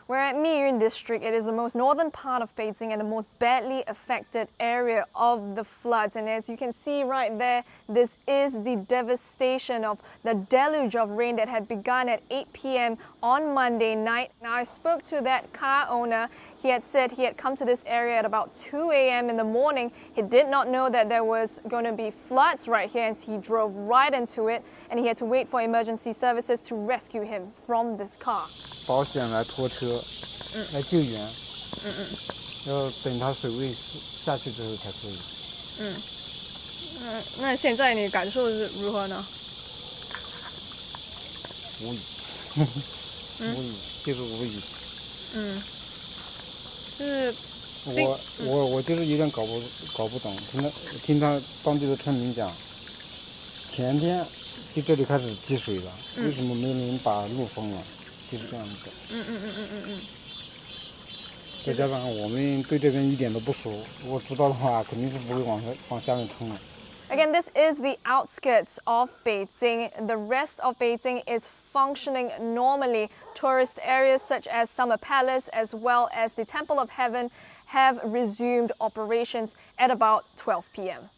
We're at Miyun district. It is the most northern part of Beijing and the most badly affected area of the floods. And as you can see right there, this is the devastation of the deluge of rain that had begun at 8 p.m. on Monday night. Now, I spoke to that car owner. He had said he had come to this area at about 2 a.m. in the morning. He did not know that there was going to be floods right here, and he drove right into it, and he had to wait for emergency services to rescue him from this car. 保险来拖车来救援，要等它水位下去之后才可以。那现在你感受是如何呢？无语，无语，就是无语。就是我就是有点搞不懂，听他当地的村民讲，前天就这里开始积水了，为什么没人把路封了？就是这样子。再加上我们对这边一点都不熟，如果知道的话，肯定是不会往下面冲的。Again, this is the outskirts of Beijing. The rest of Beijing is functioning normally. Tourist areas such as Summer Palace as well as the Temple of Heaven have resumed operations at about 12 p.m.